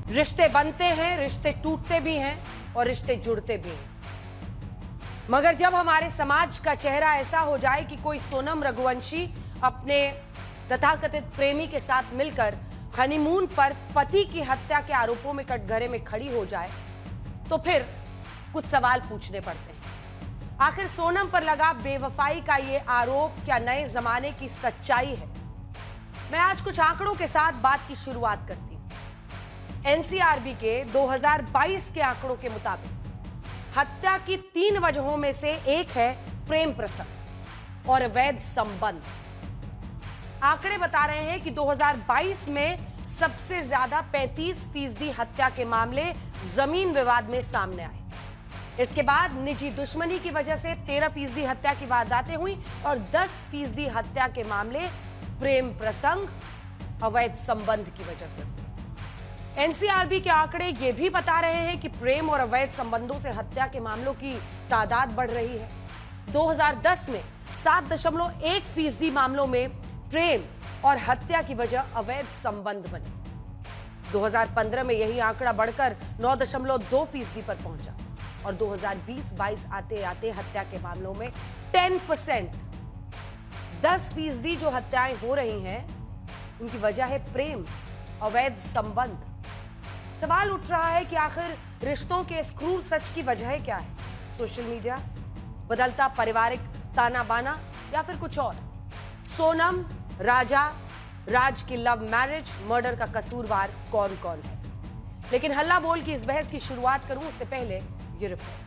रिश्ते बनते हैं, रिश्ते टूटते भी हैं और रिश्ते जुड़ते भी हैं। मगर जब हमारे समाज का चेहरा ऐसा हो जाए कि कोई सोनम रघुवंशी अपने तथाकथित प्रेमी के साथ मिलकर हनीमून पर पति की हत्या के आरोपों में कटघरे में खड़ी हो जाए, तो फिर कुछ सवाल पूछने पड़ते हैं। आखिर सोनम पर लगा बेवफाई का यह आरोप क्या नए जमाने की सच्चाई है? मैं आज कुछ आंकड़ों के साथ बात की शुरुआत करती हूं। एनसीआरबी के 2022 के आंकड़ों के मुताबिक हत्या की 3 वजहों में से एक है प्रेम प्रसंग और अवैध संबंध। आंकड़े बता रहे हैं कि 2022 में सबसे ज्यादा 35% हत्या के मामले जमीन विवाद में सामने आए। इसके बाद निजी दुश्मनी की वजह से 13% हत्या की वारदातें हुई और 10% हत्या के मामले प्रेम प्रसंग, अवैध संबंध की वजह से। एनसीआरबी के आंकड़े ये भी बता रहे हैं कि प्रेम और अवैध संबंधों से हत्या के मामलों की तादाद बढ़ रही है। 2010 में 7.1% मामलों में प्रेम और हत्या की वजह अवैध संबंध बने। 2015 में यही आंकड़ा बढ़कर 9.2% पर पहुंचा और 2020-22 आते आते हत्या के मामलों में 10%, 10% जो हत्याएं हो रही हैं उनकी वजह है प्रेम, अवैध संबंध। सवाल उठ रहा है कि आखिर रिश्तों के इस क्रूर सच की वजह क्या है? सोशल मीडिया, बदलता पारिवारिक ताना बाना या फिर कुछ और? सोनम, राज की लव मैरिज, मर्डर का कसूरवार कौन कौन है? लेकिन हल्ला बोल की इस बहस की शुरुआत करूं उससे पहले ये रिपोर्ट।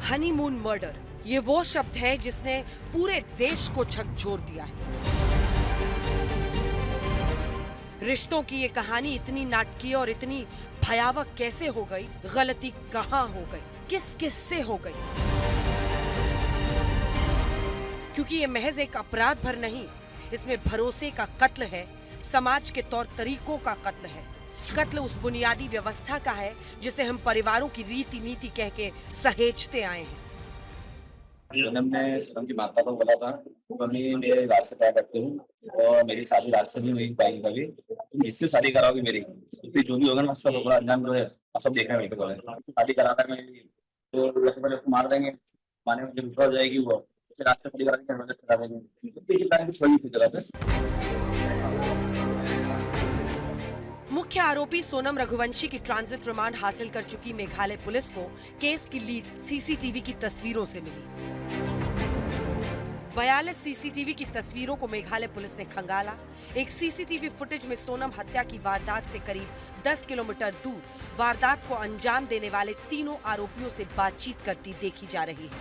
हनीमून मर्डर, ये वो शब्द है जिसने पूरे देश को झकझोर दिया है। रिश्तों की ये कहानी इतनी नाटकीय और इतनी भयावह कैसे हो गई? गलती कहां हो गई? किस किस से हो गई? क्योंकि ये महज एक अपराध भर नहीं, इसमें भरोसे का कत्ल है, समाज के तौर तरीकों का कत्ल है। कत्ल उस बुनियादी व्यवस्था का है जिसे हम परिवारों की रीति नीति कह के सहेजते आए हैं। सोनम ने सोनम की माता को बोला था मम्मी मेरे राज से प्यार करती हूँ और मेरी शादी राज से नहीं हुई पाएगी कभी, तुम इससे शादी कराओगी मेरी, फिर जो भी होगा ना उसका पूरा अंजाम जो है आप सब देखना मेरे को बोले। शादी कराना है तो वैसे पहले उसको मार देंगे, मारने में जब हो जाएगी वो फिर राज से शादी करा देंगे, छोड़ी थी जगह पे। मुख्य आरोपी सोनम रघुवंशी की ट्रांजिट रिमांड हासिल कर चुकी मेघालय पुलिस को केस की लीड सीसीटीवी की तस्वीरों से मिली। 42 सीसीटीवी की तस्वीरों को मेघालय पुलिस ने खंगाला। एक सीसीटीवी फुटेज में सोनम हत्या की वारदात से करीब 10 किलोमीटर दूर वारदात को अंजाम देने वाले तीनों आरोपियों से बातचीत करती देखी जा रही है।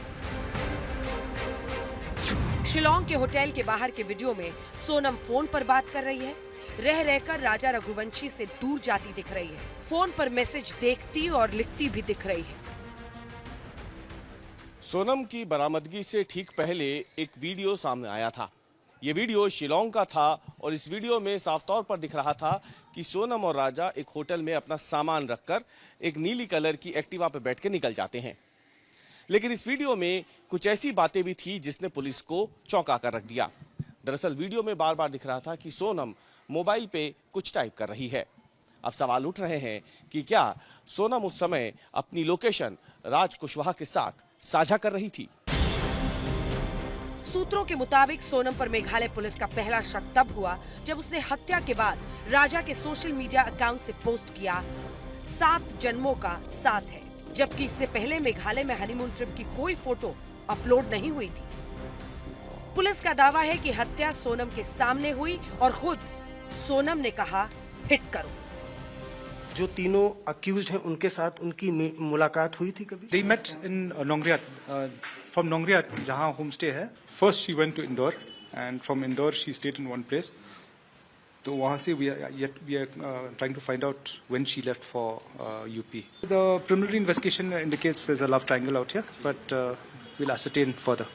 शिलोंग के होटल के बाहर के वीडियो में सोनम फोन पर बात कर रही है, रह रहकर राजा रघुवंशी से दूर जाती दिख रही है। फोन पर मैसेज देखती और लिखती भी दिख रही है। सोनम की बरामदगी से ठीक पहले एक वीडियो सामने आया था। ये वीडियो शिलोंग का था और इस वीडियो में साफ तौर पर दिख रहा था कि सोनम और राजा एक होटल में अपना सामान रखकर एक नीली कलर की एक्टिवा पर बैठ के निकल जाते हैं। लेकिन इस वीडियो में कुछ ऐसी बातें भी थी जिसने पुलिस को चौंका कर रख दिया। दरअसल वीडियो में बार बार दिख रहा था कि सोनम मोबाइल पे कुछ टाइप कर रही है। अब सवाल उठ रहे हैं कि क्या सोनम उस समय अपनी लोकेशन राज कुशवाहा के साथ साझा कर रही थी? सूत्रों के मुताबिक सोनम पर मेघालय पुलिस का पहला शक तब हुआ जब उसने हत्या के बाद राजा के सोशल मीडिया अकाउंट से पोस्ट किया 7 जन्मों का साथ है, जबकि इससे पहले मेघालय में हनीमून ट्रिप की कोई फोटो अपलोड नहीं हुई थी। पुलिस का दावा है कि हत्या सोनम के सामने हुई और खुद सोनम ने कहा हिट करो। जो तीनों अक्यूज्ड हैं उनके साथ उनकी मुलाकात हुई थी कभी? They met in Nongriat. From Nongriat, जहाँ होम स्टे है, first she went to Indore and from Indore she stayed in one place. तो वहाँ से we are trying to find out when she left for UP. The preliminary investigation indicates there's a love triangle out here, but we'll ascertain further.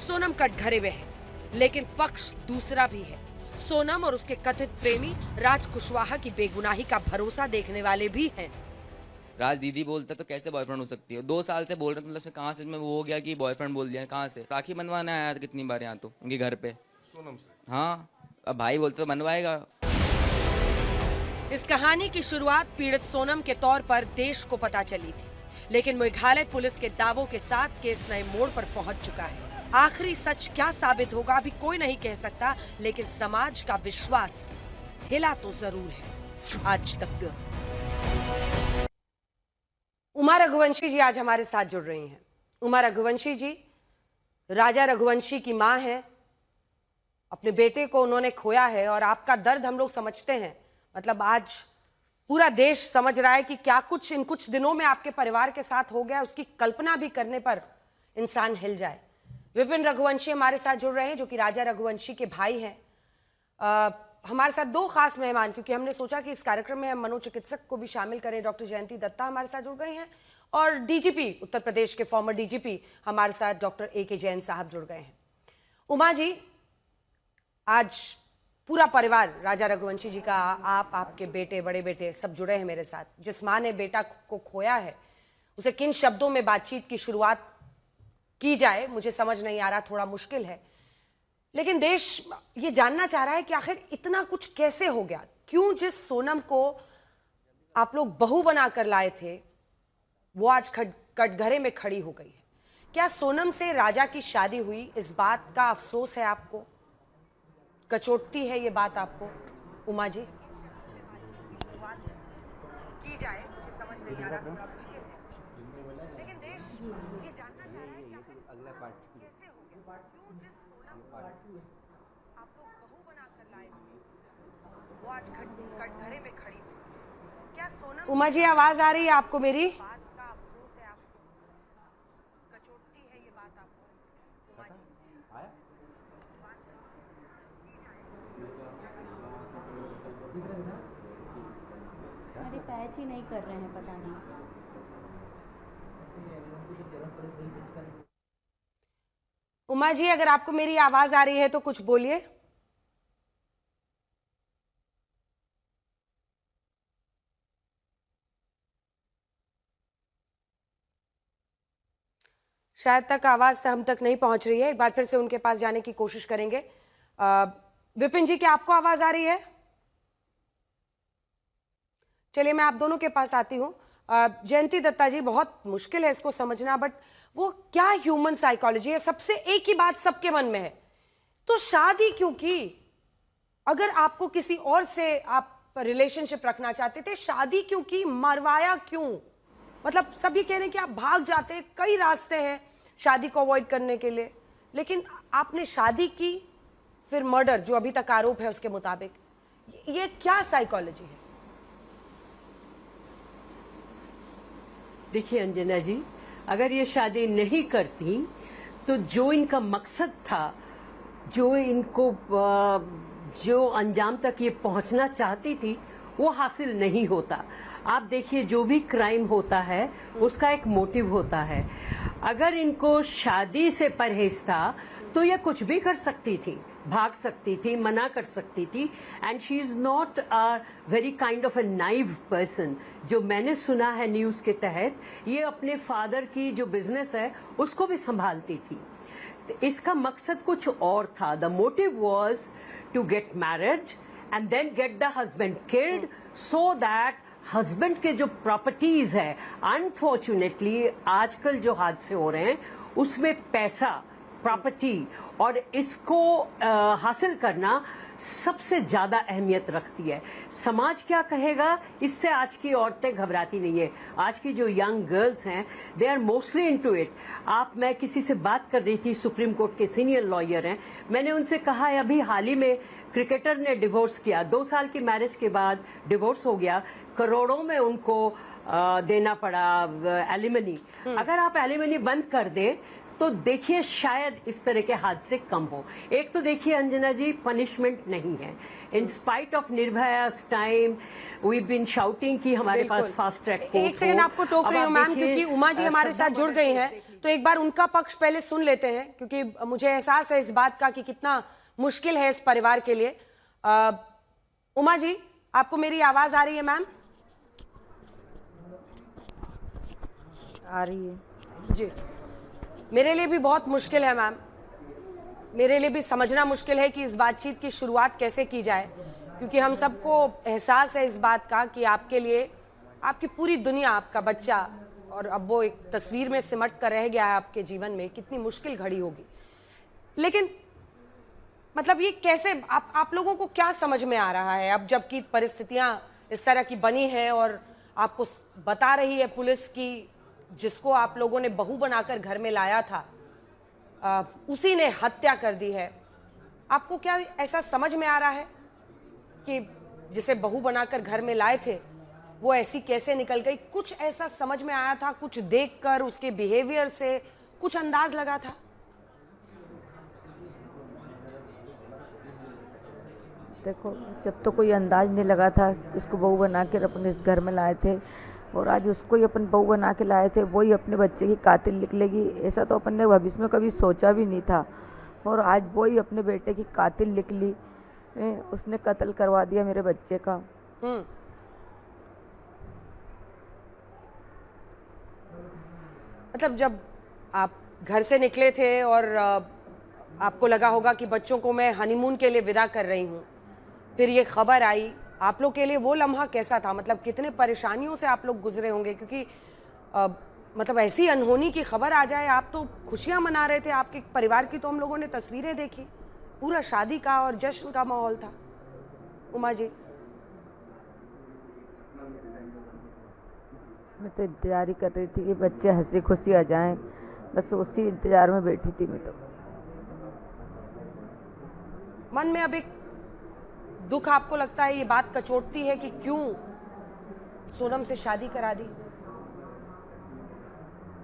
Sonam कटघरे में है, लेकिन पक्ष दूसरा भी है। सोनम और उसके कथित प्रेमी राज कुशवाहा की बेगुनाही का भरोसा देखने वाले भी हैं। राज दीदी बोलता तो कैसे बॉयफ्रेंड हो सकती है? 2 साल से बोल रहे, मतलब कहाँ से में वो हो गया कि बॉयफ्रेंड बोल दिया? कहाँ से? राखी बनवाने आया था कितनी बार यहाँ तो उनके घर पे, सोनम से। हाँ अब भाई बोलते तो बनवाएगा। इस कहानी की शुरुआत पीड़ित सोनम के तौर पर देश को पता चली थी, लेकिन मेघालय पुलिस के दावों के साथ केस नए मोड़ पर पहुंच चुका है। आखिरी सच क्या साबित होगा अभी कोई नहीं कह सकता, लेकिन समाज का विश्वास हिला तो जरूर है। आज तक ब्यूरो। उमा रघुवंशी जी आज हमारे साथ जुड़ रही हैं। उमा रघुवंशी जी राजा रघुवंशी की मां है, अपने बेटे को उन्होंने खोया है और आपका दर्द हम लोग समझते हैं। मतलब आज पूरा देश समझ रहा है कि क्या कुछ इन कुछ दिनों में आपके परिवार के साथ हो गया, उसकी कल्पना भी करने पर इंसान हिल जाए। विपिन रघुवंशी हमारे साथ जुड़ रहे हैं जो कि राजा रघुवंशी के भाई हैं। हमारे साथ 2 खास मेहमान, क्योंकि हमने सोचा कि इस कार्यक्रम में हम मनोचिकित्सक को भी शामिल करें। डॉक्टर जयंती दत्ता हमारे साथ जुड़ गए हैं और डीजीपी उत्तर प्रदेश के फॉर्मर डीजीपी हमारे साथ डॉक्टर AK जैन साहब जुड़ गए हैं। उमा जी, आज पूरा परिवार राजा रघुवंशी जी का, आपके बेटे, बड़े बेटे सब जुड़े हैं मेरे साथ। जिस माँ ने बेटा को खोया है उसे किन शब्दों में बातचीत की शुरुआत की जाए मुझे समझ नहीं आ रहा, थोड़ा मुश्किल है। लेकिन देश ये जानना चाह रहा है कि आखिर इतना कुछ कैसे हो गया, क्यों जिस सोनम को आप लोग बहू बनाकर लाए थे वो आज कटघरे में खड़ी हो गई है। क्या सोनम से राजा की शादी हुई, इस बात का अफसोस है आपको? कचोटती है ये बात आपको उमा जी? की जाए मुझे समझ नहीं आ रहा, थोड़ा मुश्किल है। लेकिन देश ये जानना चाह रहा है कि आखिर अगला पार्ट कैसे हो गया, क्यों जिस सोनम को आप लोग बहू बनाकर लाए थे वो आज कटघरे में खड़ी हुई। क्या सोनम? उमा जी आवाज आ रही है आपको मेरी? बात का अफसोस है आपको, कचोटती है ये बात आपको उमा जी? अरे पैच ही नहीं कर रहे हैं, पता नहीं। उमा जी अगर आपको मेरी आवाज आ रही है तो कुछ बोलिए। शायद तक आवाज हम तक नहीं पहुंच रही है, एक बार फिर से उनके पास जाने की कोशिश करेंगे। विपिन जी क्या आपको आवाज आ रही है? चलिए मैं आप दोनों के पास आती हूँ। जयंती दत्ता जी, बहुत मुश्किल है इसको समझना, बट वो क्या ह्यूमन साइकोलॉजी है, सबसे एक ही बात सबके मन में है, तो शादी क्यों की? अगर आपको किसी और से आप रिलेशनशिप रखना चाहते थे, शादी क्यों की? मरवाया क्यों? मतलब सभी कह रहे हैं कि आप भाग जाते, कई रास्ते हैं शादी को अवॉइड करने के लिए, लेकिन आपने शादी की, फिर मर्डर जो अभी तक आरोप है उसके मुताबिक। ये क्या साइकोलॉजी है? देखिए अंजना जी, अगर ये शादी नहीं करती तो जो इनका मकसद था, जो इनको जो अंजाम तक ये पहुंचना चाहती थी वो हासिल नहीं होता। आप देखिए जो भी क्राइम होता है उसका एक मोटिव होता है। अगर इनको शादी से परहेज था तो ये कुछ भी कर सकती थी, भाग सकती थी, मना कर सकती थी। And she is not a very kind of a naive person. जो मैंने सुना है न्यूज के तहत, ये अपने फादर की जो बिजनेस है उसको भी संभालती थी। इसका मकसद कुछ और था। The motive was to get married and then get the husband killed, so that husband के जो प्रॉपर्टीज है, अनफॉर्चुनेटली आजकल जो हादसे हो रहे हैं उसमें पैसा, प्रॉपर्टी और इसको हासिल करना सबसे ज्यादा अहमियत रखती है। समाज क्या कहेगा, इससे आज की औरतें घबराती नहीं है। आज की जो यंग गर्ल्स हैं, they are mostly into it. मैं किसी से बात कर रही थी, सुप्रीम कोर्ट के सीनियर लॉयर हैं, मैंने उनसे कहा है अभी हाल ही में क्रिकेटर ने डिवोर्स किया, 2 साल की मैरिज के बाद डिवोर्स हो गया, करोड़ों में उनको देना पड़ा एलिमनी। अगर आप एलिमनी बंद कर दे तो देखिए शायद इस तरह के हादसे कम हो। एक तो देखिए अंजना जी, पनिशमेंट नहीं है। In spite of Nirbhaya time we been shouting कि हमारे पास फास्ट ट्रैक कोर्ट। एक सेकंड आपको टोक रही हूँ मैम, क्योंकि उमा जी हमारे साथ जुड़ गई हैं, तो एक बार उनका पक्ष पहले सुन लेते हैं, क्योंकि मुझे एहसास है इस बात का कि कितना मुश्किल है इस परिवार के लिए। उमा जी आपको मेरी आवाज आ रही है मैम? आ रही है। जी, मेरे लिए भी बहुत मुश्किल है मैम, मेरे लिए भी समझना मुश्किल है कि इस बातचीत की शुरुआत कैसे की जाए, क्योंकि हम सबको एहसास है इस बात का कि आपके लिए आपकी पूरी दुनिया, आपका बच्चा, और अब वो एक तस्वीर में सिमट कर रह गया है आपके जीवन में, कितनी मुश्किल घड़ी होगी। लेकिन मतलब ये कैसे आप लोगों को क्या समझ में आ रहा है अब, जबकि परिस्थितियां इस तरह की बनी हैं और आपको बता रही है पुलिस की जिसको आप लोगों ने बहू बनाकर घर में लाया था उसी ने हत्या कर दी है। आपको क्या ऐसा समझ में आ रहा है कि जिसे बहू बनाकर घर में लाए थे वो ऐसी कैसे निकल गई? कुछ ऐसा समझ में आया था? कुछ देखकर उसके बिहेवियर से कुछ अंदाज लगा था? देखो, जब तो कोई अंदाज नहीं लगा था, उसको बहू बना के अपने इस घर में लाए थे और आज उसको ही अपन बहू बना के लाए थे, वही अपने बच्चे की कातिल निकलेगी, ऐसा तो अपन ने भविष्य में कभी सोचा भी नहीं था। और आज वही अपने बेटे की कातिल निकली, उसने कत्ल करवा दिया मेरे बच्चे का। मतलब जब आप घर से निकले थे और आपको लगा होगा कि बच्चों को मैं हनीमून के लिए विदा कर रही हूँ, फिर ये खबर आई, आप लोग के लिए वो लम्हा कैसा था? मतलब कितने परेशानियों से आप लोग गुजरे होंगे, क्योंकि मतलब ऐसी अनहोनी की खबर आ जाए। आप तो खुशियाँ मना रहे थे, आपके परिवार की तो हम लोगों ने तस्वीरें देखी, पूरा शादी का और जश्न का माहौल था। उमा जी, मैं तो इंतजार ही कर रही थी कि बच्चे हंसी खुशी आ जाएं, बस उसी इंतजार में बैठी थी मैं तो। मन में अब एक दुख आपको लगता है, ये बात कचोटती है कि क्यों सोनम से शादी करा दी?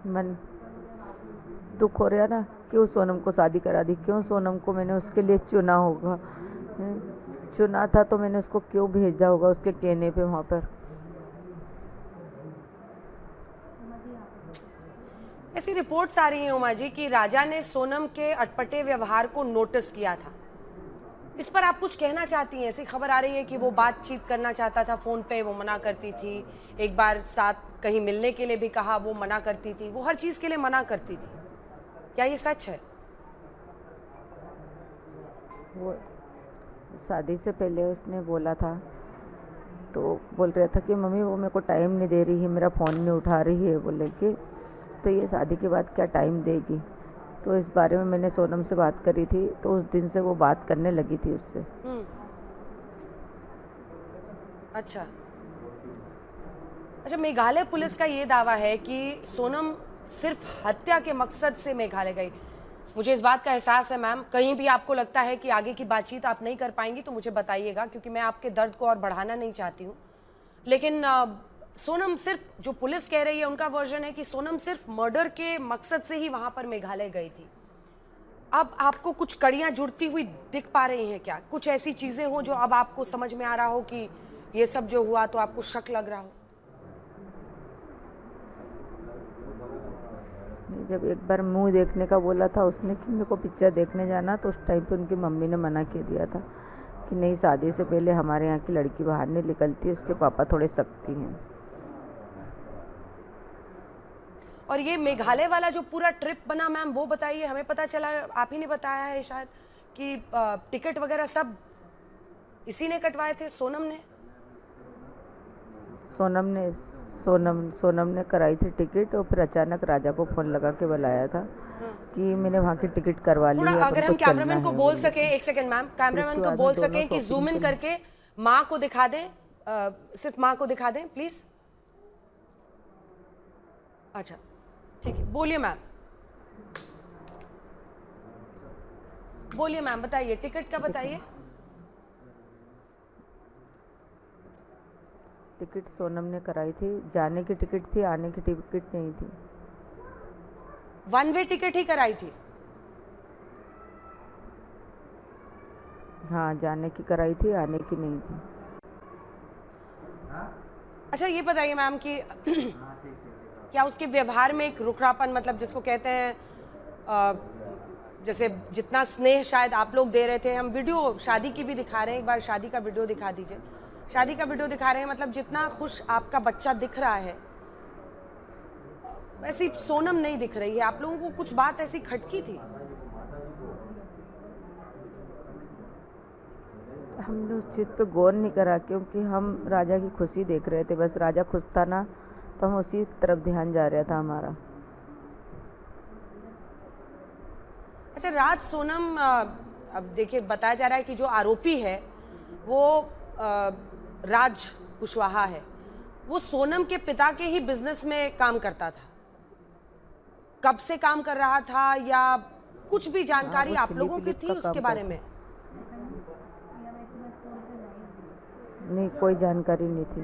मन दुख हो रहा ना, क्यों सोनम को शादी करा दी, क्यों सोनम को मैंने उसके लिए चुना होगा, चुना था तो मैंने उसको क्यों भेजा होगा उसके कहने पे वहाँ पर। ऐसी रिपोर्ट्स आ रही हैं उमा जी कि राजा ने सोनम के अटपटे व्यवहार को नोटिस किया था, इस पर आप कुछ कहना चाहती हैं? ऐसी खबर आ रही है कि वो बातचीत करना चाहता था फोन पे, वो मना करती थी, एक बार साथ कहीं मिलने के लिए भी कहा, वो मना करती थी, वो हर चीज के लिए मना करती थी, क्या ये सच है? वो शादी से पहले उसने बोला था, तो बोल रहा था कि मम्मी वो मेरे को टाइम नहीं दे रही है, मेरा फ़ोन नहीं उठा रही है बोले कि, तो ये शादी के बाद क्या टाइम देगी? तो इस बारे में मैंने सोनम से बात करी थी, तो उस दिन से वो बात करने लगी थी उससे। अच्छा, मेघालय पुलिस का ये दावा है कि सोनम सिर्फ हत्या के मकसद से मेघालय गई। मुझे इस बात का एहसास है मैम, कहीं भी आपको लगता है कि आगे की बातचीत आप नहीं कर पाएंगी तो मुझे बताइएगा, क्योंकि मैं आपके दर्द को और बढ़ाना नहीं चाहती हूँ। लेकिन सोनम सिर्फ, जो पुलिस कह रही है उनका वर्जन है कि सोनम सिर्फ मर्डर के मकसद से ही वहां पर मेघालय गई थी। अब आपको कुछ कड़ियां जुड़ती हुई दिख पा रही हैं क्या? कुछ ऐसी चीजें हो जो अब आपको समझ में आ रहा हो कि ये सब जो हुआ तो आपको शक लग रहा हो? जब एक बार मुंह देखने का बोला था उसने कि मेरे को पिक्चर देखने जाना, तो उस टाइम पे उनकी मम्मी ने मना कर दिया था कि नहीं, शादी से पहले हमारे यहाँ की लड़की बाहर नहीं निकलती, उसके पापा थोड़े सख्ती हैं। और ये मेघालय वाला जो पूरा ट्रिप बना मैम, वो बताइए, हमें पता चला, आप ही ने बताया है शायद, कि टिकट वगैरह सब इसी ने कटवाए थे, सोनम ने? सोनम ने कराई थी टिकट, और फिर अचानक राजा को फोन लगा के बुलाया था कि मैंने वहाँ की टिकट करवा ली है। अगर हम कैमरामैन को बोल सके, एक सेकंड मैम, कैमरामैन को बोल सके कि जूम इन करके माँ को दिखा दें, सिर्फ माँ को दिखा दें प्लीज। अच्छा ठीक है, बोलिए मैम, बोलिए मैम, बताइए टिकट का बताइए। टिकट सोनम ने कराई थी, जाने की टिकट थी, आने की टिकट नहीं थी। वन वे टिकट ही कराई थी? हाँ, जाने की कराई थी, आने की नहीं थी। अच्छा ये बताइए मैम कि क्या उसके व्यवहार में एक रुखरापन, मतलब जिसको कहते हैं जैसे जितना स्नेह शायद आप लोग दे रहे थे, हम वीडियो शादी की भी दिखा रहे हैं, एक बार शादी का वीडियो दिखा दीजिए, शादी का वीडियो दिखा रहे हैं, मतलब जितना खुश आपका बच्चा दिख रहा है, ऐसी सोनम नहीं दिख रही है, आप लोगों को कुछ बात ऐसी खटकी थी? हमने उस चीज़ पे गौर नहीं करा क्योंकि हम राजा की खुशी देख रहे थे, बस राजा खुश था ना तो हम उसी तरफ ध्यान जा रहा था हमारा। अच्छा राज सोनम, अब देखिए बताया जा रहा है कि जो आरोपी है वो राज कुशवाहा है, वो सोनम के पिता के ही बिजनेस में काम करता था। कब से काम कर रहा था या कुछ भी जानकारी आप लोगों की थी उसके बारे में? नहीं, कोई जानकारी नहीं थी।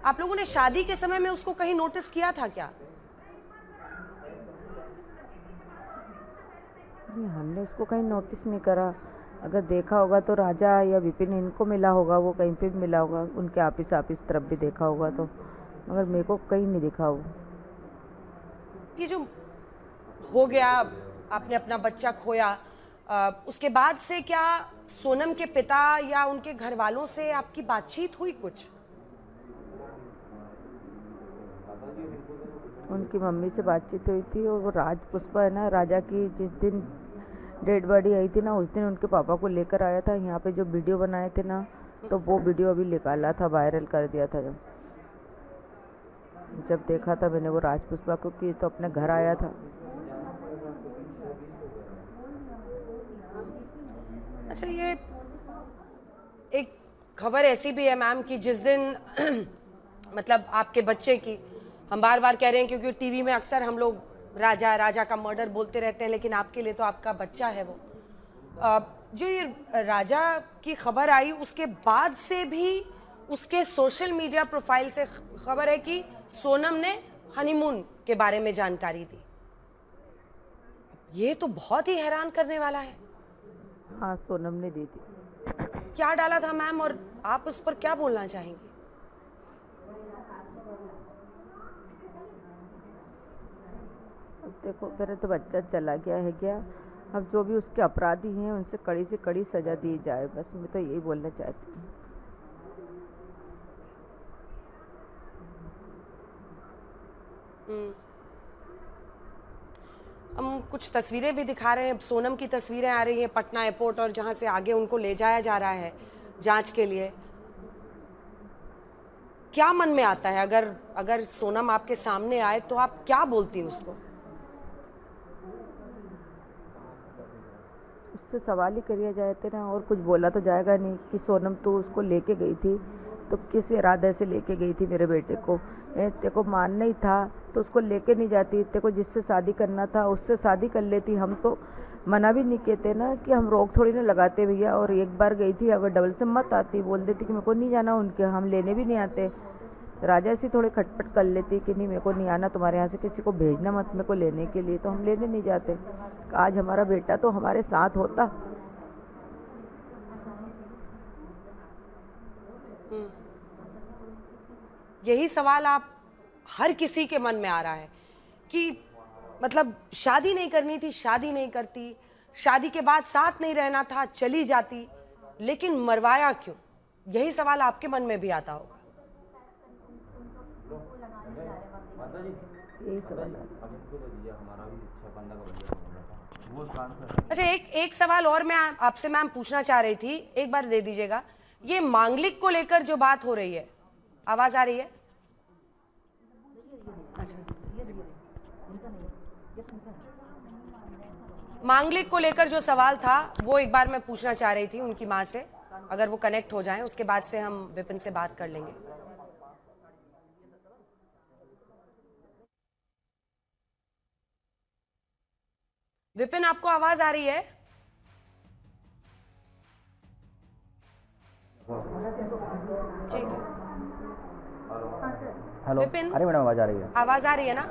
आप लोगों ने शादी के समय में उसको कहीं नोटिस किया था क्या? नहीं, हमने उसको कहीं नोटिस नहीं करा। अगर देखा होगा तो राजा या विपिन इनको मिला होगा, वो कहीं पे भी मिला होगा, उनके ऑफिस तरफ भी देखा होगा तो, मगर मेरे को कहीं नहीं दिखा वो। ये जो हो गया, आपने अपना बच्चा खोया, उसके बाद से क्या सोनम के पिता या उनके घर वालों से आपकी बातचीत हुई कुछ? उनकी मम्मी से बातचीत हुई थी और वो राज पुष्पा है ना, राजा की जिस दिन डेड बॉडी आई थी ना उस दिन उनके पापा को लेकर आया था यहाँ पे, जो वीडियो बनाए थे ना, तो वो वीडियो अभी निकाला था, वायरल कर दिया था। जब देखा था मैंने वो राज पुष्पा को कि तो अपने घर आया था। अच्छा, ये एक खबर ऐसी भी है मैम कि जिस दिन मतलब आपके बच्चे की, हम बार बार कह रहे हैं क्योंकि टीवी में अक्सर हम लोग राजा का मर्डर बोलते रहते हैं, लेकिन आपके लिए तो आपका बच्चा है वो। जो ये राजा की खबर आई उसके बाद से भी उसके सोशल मीडिया प्रोफाइल से खबर है कि सोनम ने हनीमून के बारे में जानकारी दी। ये तो बहुत ही हैरान करने वाला है। हाँ, सोनम ने दी थी। क्या डाला था मैम और आप उस पर क्या बोलना चाहेंगी? अब देखो, मेरा तो बच्चा चला गया है क्या, अब जो भी उसके अपराधी हैं उनसे कड़ी से कड़ी सजा दी जाए, बस मैं तो यही बोलना चाहती हूँ। हम कुछ तस्वीरें भी दिखा रहे हैं, सोनम की तस्वीरें आ रही हैं पटना एयरपोर्ट और जहां से आगे उनको ले जाया जा रहा है जांच के लिए। क्या मन में आता है अगर सोनम आपके सामने आए तो आप क्या बोलती हैं उसको? उससे सवाल ही करिए जाए थे ना, और कुछ बोला तो जाएगा नहीं कि सोनम तू उसको लेके गई थी तो किस इरादे से लेके गई थी मेरे बेटे को, तेरे को मानना ही था तो उसको लेके नहीं जाती, तेरे को जिससे शादी करना था उससे शादी कर लेती। हम तो मना भी नहीं कहते ना कि हम रोक थोड़ी ना लगाते भैया। और एक बार गई थी, अगर डबल से मत आती, बोल देती कि मेरे को नहीं जाना उनके, हम लेने भी नहीं आते। राजा ऐसी थोड़े खटपट कर लेती कि नहीं मेरे को नहीं आना, तुम्हारे यहाँ से किसी को भेजना मत मेरे को लेने के लिए, तो हम लेने नहीं जाते। आज हमारा बेटा तो हमारे साथ होता। यही सवाल आप हर किसी के मन में आ रहा है कि मतलब शादी नहीं करनी थी, शादी नहीं करती, शादी के बाद साथ नहीं रहना था, चली जाती, लेकिन मरवाया क्यों? यही सवाल आपके मन में भी आता होगा। यही सवाल है। अच्छा, एक सवाल और मैं आपसे मैम पूछना चाह रही थी, एक बार दे दीजिएगा। ये मांगलिक को लेकर जो बात हो रही है, आवाज आ रही है? अच्छा, मांगलिक को लेकर जो सवाल था वो एक बार मैं पूछना चाह रही थी उनकी मां से, अगर वो कनेक्ट हो जाएं उसके बाद से हम विपिन से बात कर लेंगे। विपिन, आपको आवाज आ रही है? ठीक है। हेलो, विपिन, अरे मैडम आवाज आ रही है? आवाज आ रही है ना?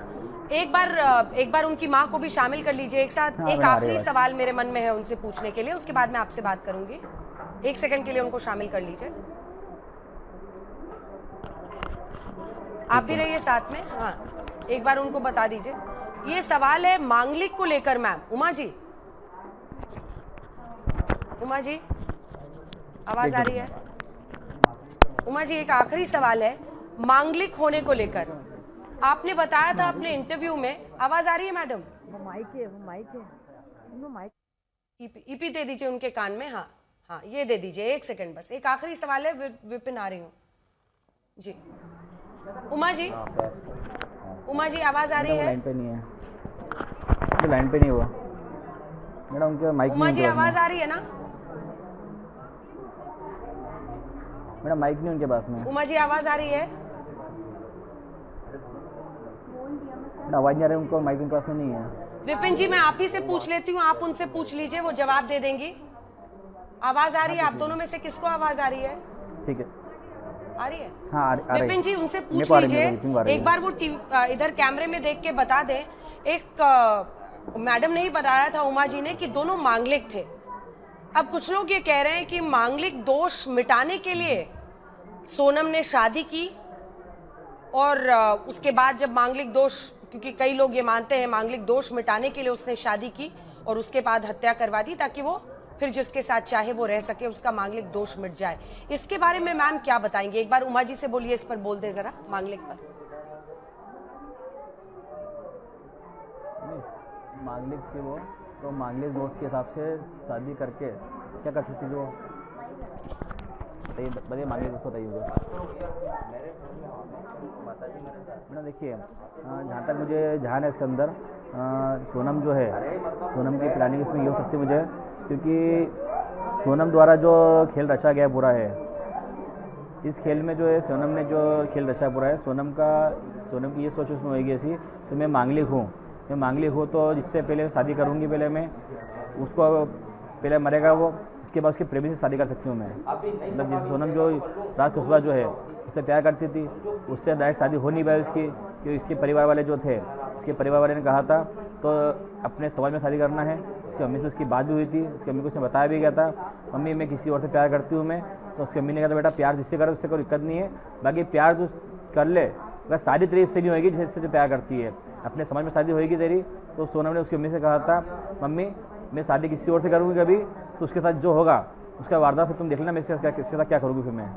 एक बार उनकी माँ को भी शामिल कर लीजिए एक साथ। हाँ, एक आ रही आखिरी है। सवाल मेरे मन में है उनसे पूछने के लिए, उसके बाद मैं आपसे बात करूंगी। एक सेकंड के लिए उनको शामिल कर लीजिए। आप भी रहिए साथ में। हाँ, एक बार उनको बता दीजिए। ये सवाल है मांगलिक को लेकर मैम। उमा जी, उमा जी आवाज आ रही है? उमा जी, एक आखिरी सवाल है मांगलिक होने को लेकर आपने बताया था अपने इंटरव्यू में, आवाज आ रही है मैडम? वो माइक है। ईपी दे दीजिए उनके कान में। हाँ हाँ, ये दे दीजिए, एक सेकंड बस, एक आखिरी सवाल है, विपिन आ रही हूँ जी। उमा जी, उमा जी आवाज आ रही है? लाइन पे नहीं है, तो लाइन पे नहीं हुआ मैडम, उनके माइक उमा जी आवाज आ रही है ना? मैडम माइक नहीं उनके पास में। उमा जी आवाज आ रही है? आवाज नहीं आ रही उनको, माइक उनके पास में नहीं है। विपिन जी मैं आप ही से पूछ लेती हूँ, आप उनसे पूछ लीजिए, वो जवाब दे देंगी। आवाज आ रही है? आप दोनों में से किसको आवाज आ रही है? ठीक है, आ रही है? हाँ आ रही है। विपिन जी उनसे पूछ मेरे लीजिए, को आ रही है। एक बार वो इधर कैमरे में देख के बता दें। एक मैडम ने ही बताया था, उमा जी ने, कि दोनों मांगलिक थे। अब कुछ लोग ये कह रहे हैं कि मांगलिक दोष मिटाने के लिए सोनम ने शादी की, और उसके बाद जब मांगलिक दोष, क्योंकि कई लोग ये मानते हैं मांगलिक दोष मिटाने के लिए उसने शादी की और उसके बाद हत्या करवा दी, ताकि वो फिर जिसके साथ चाहे वो रह सके, उसका मांगलिक दोष मिट जाए। इसके बारे में मैम क्या बताएंगे? एक बार उमा जी से बोलिए, इस पर बोल दे जरा, मांगलिक पर। मांगलिक थी वो, तो मांगलिक दोस्त के हिसाब से शादी करके क्या कर सकती थी वो? बताइए मांगलिक दोस्त बताइए मैडम। देखिए जहाँ तक मुझे ध्यान है इसके अंदर, सोनम जो है, सोनम की प्लानिंग इसमें ये हो सकती है मुझे, क्योंकि सोनम द्वारा जो खेल रचा गया पूरा है, इस खेल में जो है सोनम ने जो खेल रचा पूरा है, सोनम की ये सोच उसमें होगी ऐसी, तो मैं मांगलिक हूँ तो जिससे पहले शादी करूँगी, पहले मैं उसको, पहले मरेगा वो, उसके बाद उसके प्रेमी से शादी कर सकती हूँ मैं। मतलब जैसे सोनम जो राज कुशवाहा जो है उससे प्यार करती थी, उससे डायरेक्ट शादी हो नहीं पाई उसकी, क्योंकि उसके परिवार वाले जो थे, उसके परिवार वाले ने कहा था तो अपने समाज में शादी करना है। उसकी मम्मी से उसकी बात भी हुई थी, उसकी मम्मी को उसने बताया भी गया था, मम्मी मैं किसी और से प्यार करती हूँ मैं। तो उसकी मम्मी ने कहा था बेटा प्यार जिससे करो उससे कोई दिक्कत नहीं है, बाकी प्यार तो कर ले, अगर शादी तेरी इससे नहीं होगी जिससे प्यार करती है, अपने समाज में शादी होगी तेरी। तो सोनम ने उसकी मम्मी से कहा था मम्मी मैं शादी किसी और से करूँगी कभी, तो उसके साथ जो होगा उसका वारदात फिर तुम देख लेना, मैं इसके साथ क्या करूँगी फिर मैं।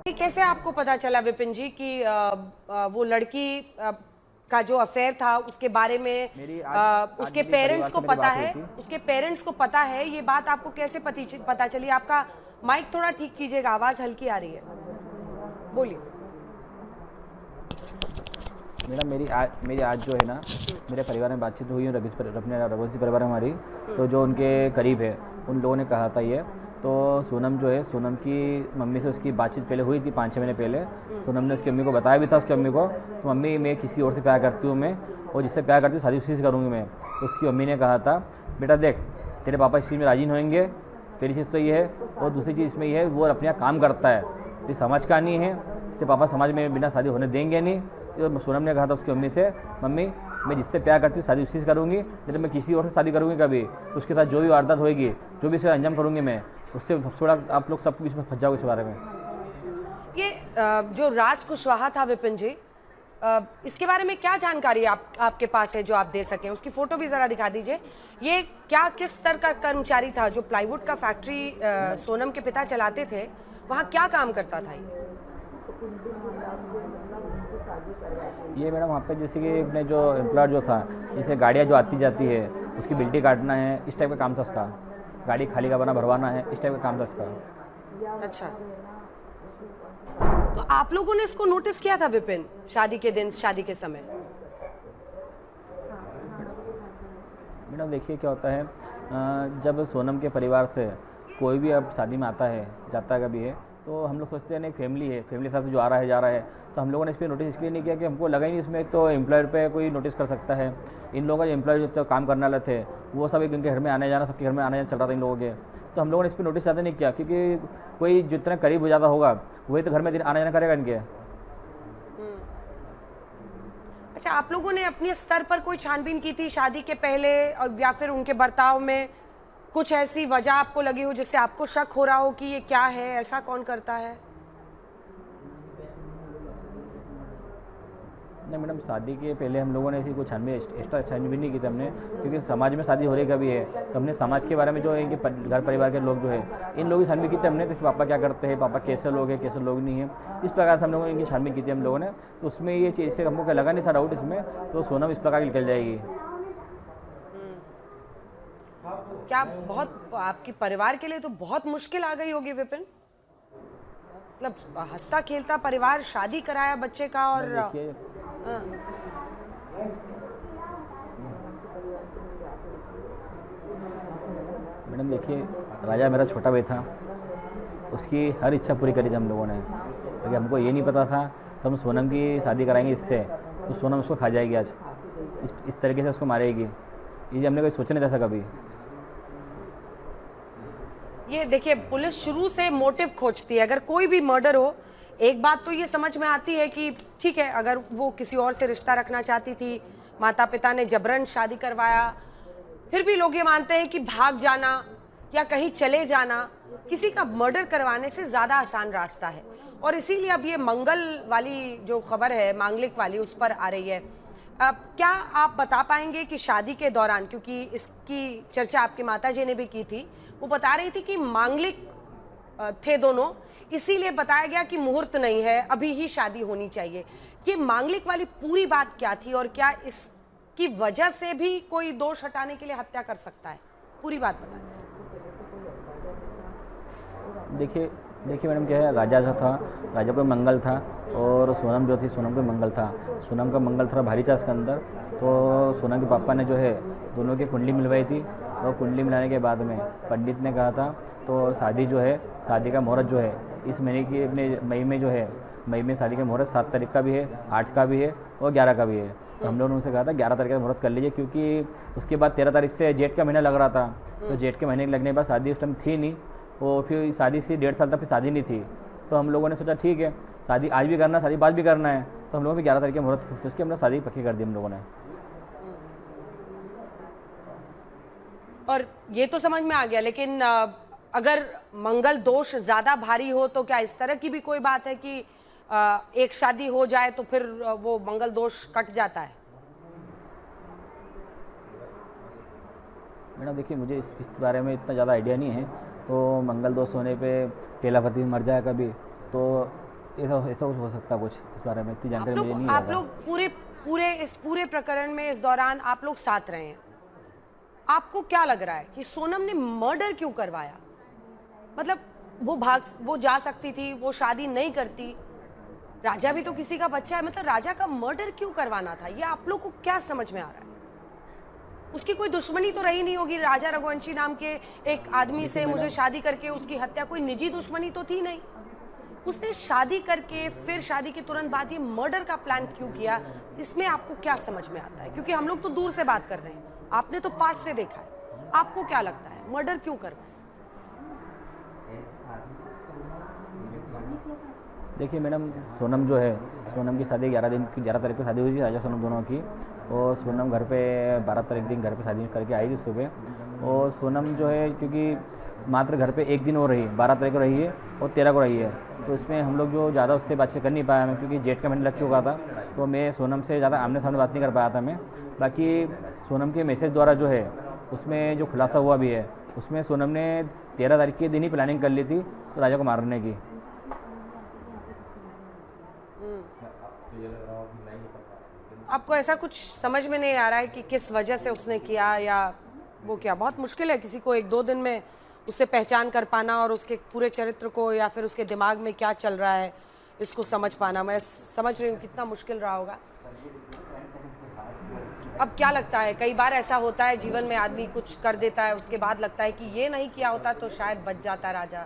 कैसे आपको पता चला विपिन जी कि वो लड़की का जो अफेयर था उसके बारे में उसके पेरेंट्स को पता है? उसके पेरेंट्स को पता है ये बात, आपको कैसे पता चली? आपका माइक थोड़ा ठीक कीजिएगा, आवाज हल्की आ रही है, बोलिए। मेरा मेरी आज जो है ना, मेरे परिवार में बातचीत हुई रघुवंशी परिवार में हमारी, तो जो उनके करीब है उन लोगों ने कहा था ये, तो सोनम जो है, सोनम की मम्मी से उसकी बातचीत पहले हुई थी 5-6 महीने पहले। सोनम ने उसकी मम्मी को बताया भी था, उसकी मम्मी को, तो मम्मी मैं किसी और से प्यार करती हूँ मैं, और जिससे प्यार करती हूँ शादी उसी से करूँगी मैं। तो उसकी मम्मी ने कहा था बेटा देख तेरे पापा इस चीज़ में राजी नहीं होंगे, पहली चीज़ तो ये है, और दूसरी चीज़ इसमें ये है वो अपने यहाँ काम करता है, तो समझ का नहीं है, तेरे पापा समाज में बिना शादी होने देंगे नहीं। तो सोनम ने कहा था उसकी मम्मी से मम्मी मैं जिससे प्यार करती हूँ शादी उसी से करूँगी, नहीं तो मैं किसी और से शादी करूँगी कभी, तो उसके साथ जो भी वारदात होगी, जो भी इसे अंजाम करूँगी मैं, उससे थोड़ा आप लोग सब बीच में फंस जाओगे इस बारे में। ये जो राज कुशवाहा था विपिन जी, इसके बारे में क्या जानकारी आपके पास है जो आप दे सकें? उसकी फोटो भी जरा दिखा दीजिए। ये क्या किस स्तर का कर्मचारी था? जो प्लाईवुड का फैक्ट्री सोनम के पिता चलाते थे, वहाँ क्या काम करता था ये मैडम वहाँ पे जैसे कि अपने जो एम्प्लॉयर जो था, जैसे गाड़ियाँ जो आती जाती है उसकी बिल्टी काटना है, इस टाइप का काम था उसका, गाड़ी खाली करवाना भरवाना है, इस टाइप का काम था उसका। अच्छा, तो आप लोगों ने इसको नोटिस किया था विपिन शादी के दिन, शादी के समय? मैडम देखिए क्या होता है, जब सोनम के परिवार से कोई भी अब शादी में आता है जाता है कभी है, तो हम लोग सोचते हैं एक फैमिली है, फैमिली साथ जो आ रहा है जा रहा है, तो हम लोगों ने इस पर नोटिस इसलिए नहीं किया कि हमको लगा ही नहीं इसमें तो एम्प्लॉयर पे कोई नोटिस कर सकता है। इन लोगों का एम्प्लॉयर जो काम करने वाले थे वो सब एक इनके घर में आने जाना, सबके घर में आने जाना चल रहा था इन लोगों के, तो हम लोगों ने इस पर नोटिस ज़्यादा नहीं किया, क्योंकि कोई जितना करीब हो जाता होगा वही तो घर में आना जाना करेगा इनके। अच्छा, आप लोगों ने अपने स्तर पर कोई छानबीन की थी शादी के पहले, और या फिर उनके बर्ताव में कुछ ऐसी वजह आपको लगी हो जिससे आपको शक हो रहा हो कि ये क्या है, ऐसा कौन करता है? नहीं मैडम, शादी के पहले हम लोगों ने ऐसी कोई छानबीन एक्स्ट्रा छानबीन नहीं की थी हमने, क्योंकि समाज में शादी हो रही कभी है तो हमने समाज के बारे में जो है इनके घर परिवार के लोग जो है इन लोगों की छानबीन की थी हमने, तो पापा क्या करते हैं, पापा कैसे लोग हैं कैसे लोग नहीं है, इस प्रकार से हम लोगों ने इनकी छानबीन की थी हम लोगों ने। तो उसमें ये चीज़ से हमको लगा नहीं था डाउट इसमें, तो सोनम इस प्रकार की निकल जाएगी। क्या बहुत आपके परिवार के लिए तो बहुत मुश्किल आ गई होगी विपिन? मतलब हंसता खेलता परिवार, शादी कराया बच्चे का और हाँ। मैडम देखिए, राजा मेरा छोटा भाई था, उसकी हर इच्छा पूरी करी थी हम लोगों ने, लेकिन हमको ये नहीं पता था तो हम सोनम की शादी कराएंगे इससे तो सोनम उसको खा जाएगी आज, इस तरीके से उसको मारेगी, ये हमने कोई सोचा नहीं था कभी। ये देखिए, पुलिस शुरू से मोटिव खोजती है। अगर कोई भी मर्डर हो, एक बात तो ये समझ में आती है कि ठीक है, अगर वो किसी और से रिश्ता रखना चाहती थी, माता पिता ने जबरन शादी करवाया, फिर भी लोग ये मानते हैं कि भाग जाना या कहीं चले जाना किसी का मर्डर करवाने से ज़्यादा आसान रास्ता है। और इसीलिए अब ये मंगल वाली जो खबर है, मांगलिक वाली, उस पर आ रही है। क्या आप बता पाएंगे कि शादी के दौरान, क्योंकि इसकी चर्चा आपके माता जी ने भी की थी, वो बता रही थी कि मांगलिक थे दोनों, इसीलिए बताया गया कि मुहूर्त नहीं है, अभी ही शादी होनी चाहिए। ये मांगलिक वाली पूरी बात क्या थी और क्या इसकी वजह से भी कोई दोष हटाने के लिए हत्या कर सकता है? पूरी बात बताएं। देखिए मैडम, क्या है, राजा जो था, राजा को मंगल था और सोनम जो थी, सोनम को मंगल था। सोनम का मंगल थोड़ा भारी था इसके अंदर, तो सोनम के पापा ने जो है दोनों की कुंडली मिलवाई थी, और कुंडली मिलाने के बाद में पंडित ने कहा था तो शादी जो है, शादी का मुहूर्त जो है इस महीने की अपने मई में जो है, मई में शादी का मुहूर्त 7 तारीख का भी है, 8 का भी है और 11 का भी है। तो हम लोगों ने उनसे कहा था 11 तारीख का मुहूर्त कर लीजिए, क्योंकि उसके बाद 13 तारीख से जेठ का महीना लग रहा था, तो जेठ के महीने लगने के बाद शादी उस टाइम थी नहीं, और फिर शादी से 1.5 साल तक फिर शादी नहीं थी। तो हम लोगों ने सोचा ठीक है, शादी आज भी करना है, शादी बाद भी करना है, तो हम लोगों ने 11 तारीख के मुहूर्त फिक्स करके हमने शादी पक्की कर दी हम लोगों ने। और ये तो समझ में आ गया, लेकिन अगर मंगल दोष ज्यादा भारी हो तो क्या इस तरह की भी कोई बात है कि एक शादी हो जाए तो फिर वो मंगल दोष कट जाता है? मैडम देखिए, मुझे इस बारे में इतना ज़्यादा आइडिया नहीं है, तो मंगल दोष होने पे पहला पति मर जाए कभी, तो ऐसा हो सकता है कुछ, इस बारे में इतनी जानकारी मुझे नहीं है। आप लोग इस पूरे प्रकरण में इस दौरान आप लोग साथ रहे हैं, आपको क्या लग रहा है कि सोनम ने मर्डर क्यों करवाया? मतलब वो जा सकती थी, वो शादी नहीं करती, राजा भी तो किसी का बच्चा है, मतलब राजा का मर्डर क्यों करवाना था? ये आप लोग को क्या समझ में आ रहा है? उसकी कोई दुश्मनी तो रही नहीं होगी राजा रघुवंशी नाम के एक आदमी से, मुझे शादी करके उसकी हत्या, कोई निजी दुश्मनी तो थी नहीं। उसने शादी करके फिर शादी के तुरंत बाद ये मर्डर का प्लान क्यों किया? इसमें आपको क्या समझ में आता है? क्योंकि हम लोग तो दूर से बात कर रहे हैं, आपने तो पास से देखा है, आपको क्या लगता है मर्डर क्यों करवाया? देखिए मैडम, सोनम जो है, सोनम की शादी 11 तारीख को शादी हुई थी राजा सोनम दोनों की, और सोनम घर पे 12 तारीख दिन घर पे शादी करके आई थी सुबह। और सोनम जो है, क्योंकि मात्र घर पे एक दिन हो रही है, 12 तारीख को रही है और 13 को रही है, तो इसमें हम लोग जो ज़्यादा उससे बातचीत कर नहीं पाया मैं, क्योंकि जेठ का महीना लग चुका था, तो मैं सोनम से ज़्यादा आमने सामने बात नहीं कर पाया था मैं। बाकी सोनम के मैसेज द्वारा जो है उसमें जो खुलासा हुआ भी है, उसमें सोनम ने 13 तारीख के दिन ही प्लानिंग कर ली थी तो राजा को मारने की। आपको ऐसा कुछ समझ में नहीं आ रहा है कि किस वजह से उसने किया, या वो क्या? बहुत मुश्किल है किसी को 1-2 दिन में उससे पहचान कर पाना और उसके पूरे चरित्र को या फिर उसके दिमाग में क्या चल रहा है इसको समझ पाना। मैं समझ रही हूँ कितना मुश्किल रहा होगा। अब क्या लगता है, कई बार ऐसा होता है जीवन में, आदमी कुछ कर देता है, उसके बाद लगता है कि ये नहीं किया होता तो शायद बच जाता राजा,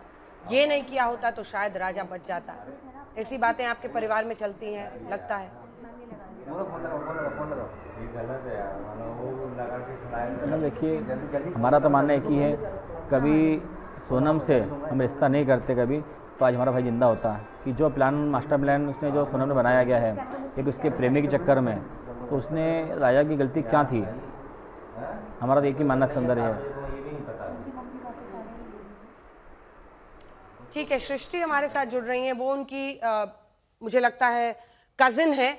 ये नहीं किया होता तो शायद राजा बच जाता। ऐसी बातें आपके परिवार में चलती हैं, लगता है? मतलब देखिए, हमारा तो मानना एक ही है, कभी सोनम से हम रिश्ता नहीं करते कभी, तो आज हमारा भाई जिंदा होता। कि जो प्लान, मास्टर प्लान उसने जो सोनम ने बनाया गया है एक उसके प्रेमी के चक्कर में, तो उसने राजा की गलती क्या थी, हमारा तो एक ही मानना इसके अंदर है। ठीक है, सृष्टि हमारे साथ जुड़ रही हैं, वो उनकी मुझे लगता है कजिन है,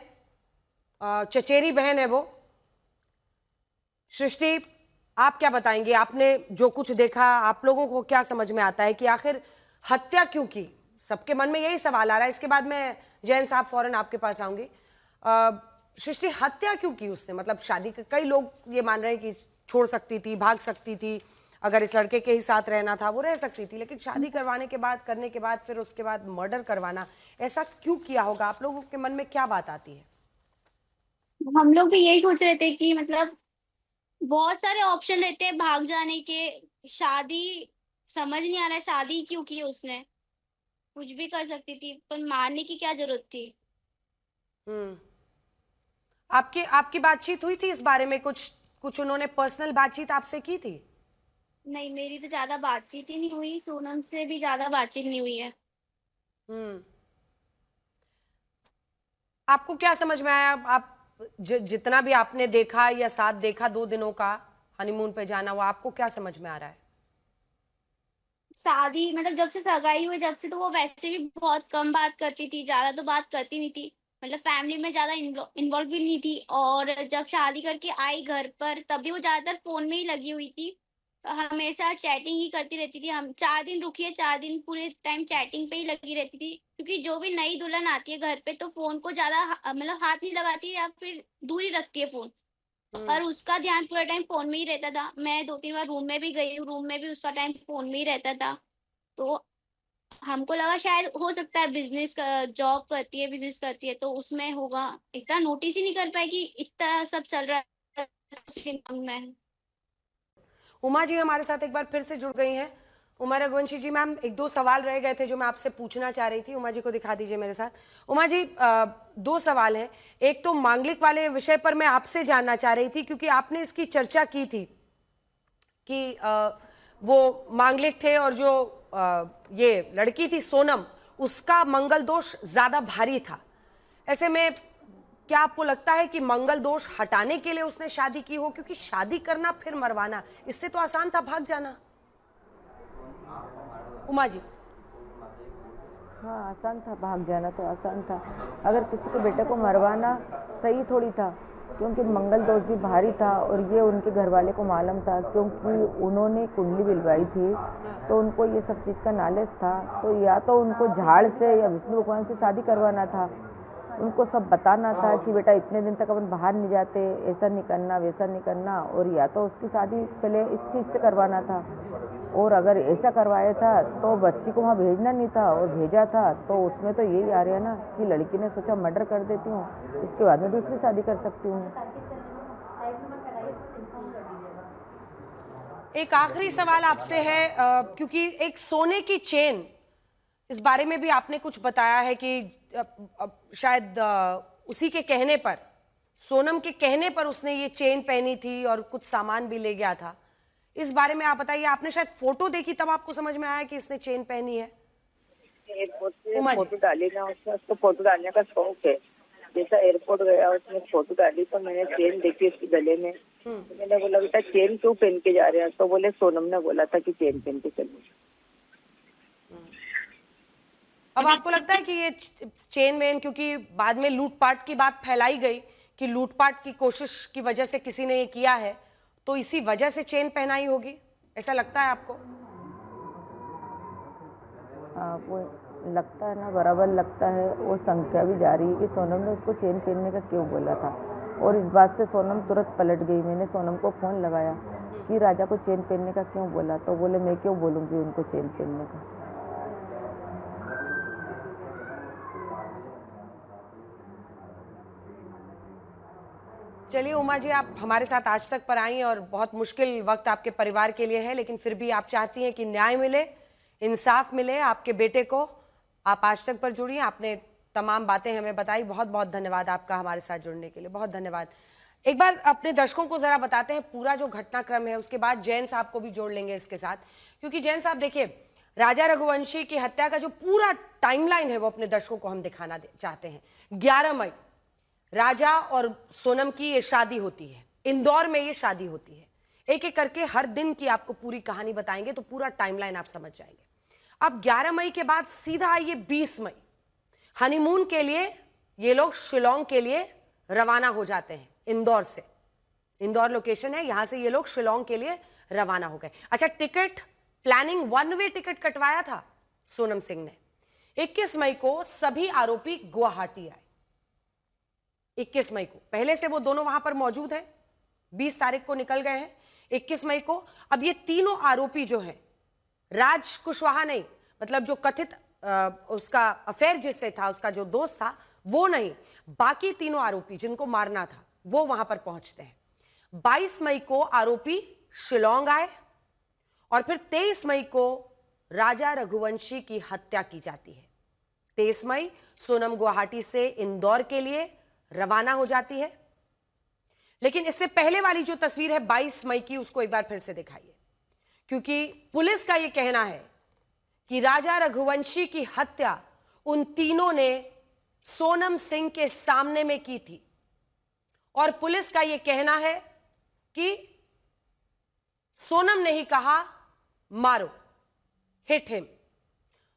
चचेरी बहन है वो। सृष्टि, आप क्या बताएंगे? आपने जो कुछ देखा, आप लोगों को क्या समझ में आता है कि आखिर हत्या क्यों की? सबके मन में यही सवाल आ रहा है। इसके बाद मैं जैन साहब फौरन आपके पास आऊंगी। सृष्टि, हत्या क्यों की उसने? मतलब शादी के कई लोग ये मान रहे हैं कि छोड़ सकती थी, भाग सकती थी, अगर इस लड़के के ही साथ रहना था वो रह सकती थी, लेकिन शादी करने के बाद फिर उसके बाद मर्डर करवाना, ऐसा क्यों किया होगा? आप लोगों के मन में क्या बात आती है? हम लोग भी यही सोच रहे थे कि मतलब बहुत सारे ऑप्शन रहते हैं भाग जाने के। शादी समझ नहीं आ रहा है, शादी क्यों की उसने? कुछ भी कर सकती थी, पर मारने की क्या जरूरत थी? आपकी बातचीत हुई थी इस बारे में? कुछ उन्होंने पर्सनल बातचीत आपसे की थी? नहीं, मेरी तो ज्यादा बातचीत ही नहीं हुई, सोनम से भी ज्यादा बातचीत नहीं हुई है। आपको क्या समझ में आया? आप जितना भी आपने देखा या साथ देखा 2 दिनों का हनीमून पे जाना, वो आपको क्या समझ में आ रहा है? शादी मतलब जब से सगाई हुई, जब से तो वो वैसे भी बहुत कम बात करती थी, ज्यादा तो बात करती नहीं थी, मतलब फैमिली में ज्यादा इन्वॉल्व भी नहीं थी। और जब शादी करके आई घर पर, तभी वो ज्यादातर फोन में ही लगी हुई थी, हमेशा चैटिंग ही करती रहती थी। हम 4 दिन रुकी है, 4 दिन पूरे टाइम चैटिंग पे ही लगी रहती थी, क्योंकि जो भी नई दुल्हन आती है घर पे तो फोन को ज्यादा मतलब हाथ नहीं लगाती है या फिर दूर ही रखती है फोन, और उसका ध्यान पूरा टाइम फोन में ही रहता था। मैं 2-3 बार रूम में भी गई हूँ, रूम में भी उसका टाइम फोन में ही रहता था। तो हमको लगा शायद हो सकता है बिजनेस जॉब करती है, बिजनेस करती है, तो उसमें होगा। इतना नोटिस ही नहीं कर पाई कि इतना सब चल रहा है उसके दिमाग में। उमा जी हमारे साथ एक बार फिर से जुड़ गई हैं। उमा रघुवंशी जी, मैम 1-2 सवाल रह गए थे जो मैं आपसे पूछना चाह रही थी। उमा जी को दिखा दीजिए मेरे साथ। उमा जी, 2 सवाल हैं। एक तो मांगलिक वाले विषय पर मैं आपसे जानना चाह रही थी, क्योंकि आपने इसकी चर्चा की थी कि वो मांगलिक थे और जो ये लड़की थी सोनम, उसका मंगल दोष ज्यादा भारी था। ऐसे में क्या आपको लगता है कि मंगल दोष हटाने के लिए उसने शादी की हो? क्योंकि शादी करना फिर मरवाना, इससे तो आसान था भाग जाना। उमा जी। हाँ, आसान था भाग जाना, तो आसान था। अगर किसी के बेटे को मरवाना सही थोड़ी था, क्योंकि मंगल दोष भी भारी था और ये उनके घर वाले को मालूम था, क्योंकि उन्होंने कुंडली बिलवाई थी तो उनको ये सब चीज़ का नॉलेज था। तो या तो उनको झाड़ से या विष्णु भगवान से शादी करवाना था, उनको सब बताना था कि बेटा इतने दिन तक अपन बाहर नहीं जाते, ऐसा नहीं करना, वैसा नहीं करना, और या तो उसकी शादी पहले इस चीज़ से करवाना था। और अगर ऐसा करवाया था तो बच्ची को वहाँ भेजना नहीं था, और भेजा था तो उसमें तो यही आ रहा है ना कि लड़की ने सोचा मर्डर कर देती हूँ, इसके बाद में दूसरी शादी कर सकती हूँ। एक आखिरी सवाल आपसे है, क्योंकि एक सोने की चेन, इस बारे में भी आपने कुछ बताया है कि शायद उसी के कहने पर, सोनम के कहने पर उसने ये चेन पहनी थी और कुछ सामान भी ले गया था। इस बारे में आप बताइए। आपने शायद फोटो देखी तब आपको समझ में आया कि इसने चेन पहनी है? एयरपोर्ट पे फोटो डाली ना उसको फोटो डालने का शौक है। जैसा एयरपोर्ट गया उसने फोटो डाली तो मैंने चेन देखी उसके गले में। तो मैंने बोला बेटा चेन क्यों पहन के जा रहे हैं? तो बोले सोनम ने बोला था कि चेन पहन के चलिए। अब आपको लगता है कि ये चेन वेन, क्योंकि बाद में लूटपाट की बात फैलाई गई कि लूटपाट की कोशिश की वजह से किसी ने ये किया है, तो इसी वजह से चेन पहनाई होगी, ऐसा लगता है आपको? हाँ, वो लगता है ना, बराबर लगता है। वो संख्या भी जा रही है कि सोनम ने उसको चेन पहनने का क्यों बोला था, और इस बात से सोनम तुरंत पलट गई। मैंने सोनम को फ़ोन लगाया कि राजा को चेन पहनने का क्यों बोला, तो बोले मैं क्यों बोलूँगी उनको चेन पहनने का। चलिए उमा जी, आप हमारे साथ आज तक पर आई और बहुत मुश्किल वक्त आपके परिवार के लिए है, लेकिन फिर भी आप चाहती हैं कि न्याय मिले, इंसाफ मिले आपके बेटे को। आप आज तक पर जुड़ी, आपने तमाम बातें हमें बताई। बहुत बहुत धन्यवाद आपका हमारे साथ जुड़ने के लिए, बहुत धन्यवाद। एक बार अपने दर्शकों को जरा बताते हैं पूरा जो घटनाक्रम है, उसके बाद जैन साहब को भी जोड़ लेंगे इसके साथ, क्योंकि जैन साहब देखिए, राजा रघुवंशी की हत्या का जो पूरा टाइमलाइन है वो अपने दर्शकों को हम दिखाना चाहते हैं। 11 मई राजा और सोनम की ये शादी होती है, इंदौर में ये शादी होती है। एक एक करके हर दिन की आपको पूरी कहानी बताएंगे तो पूरा टाइमलाइन आप समझ जाएंगे। अब 11 मई के बाद सीधा आइए 20 मई, हनीमून के लिए ये लोग शिलोंग के लिए रवाना हो जाते हैं इंदौर से। इंदौर लोकेशन है, यहां से ये लोग शिलोंग के लिए रवाना हो गए। अच्छा, ticket planning, one way ticket कटवाया था सोनम सिंह ने। 21 मई को सभी आरोपी गुवाहाटी आए। 21 मई को, पहले से वो दोनों वहां पर मौजूद हैं, 20 तारीख को निकल गए हैं। 21 मई को अब ये तीनों आरोपी जो हैं, राज कुशवाहा नहीं, मतलब जो कथित उसका अफेयर जिससे था, उसका जो दोस्त था वो नहीं, बाकी तीनों आरोपी जिनको मारना था वो वहां पर पहुंचते हैं। 22 मई को आरोपी शिलोंग आए और फिर 23 मई को राजा रघुवंशी की हत्या की जाती है। 23 मई सोनम गुवाहाटी से इंदौर के लिए रवाना हो जाती है। लेकिन इससे पहले वाली जो तस्वीर है 22 मई की, उसको एक बार फिर से दिखाइए, क्योंकि पुलिस का यह कहना है कि राजा रघुवंशी की हत्या उन तीनों ने सोनम सिंह के सामने में की थी। और पुलिस का यह कहना है कि सोनम ने ही कहा मारो, हिट हिम।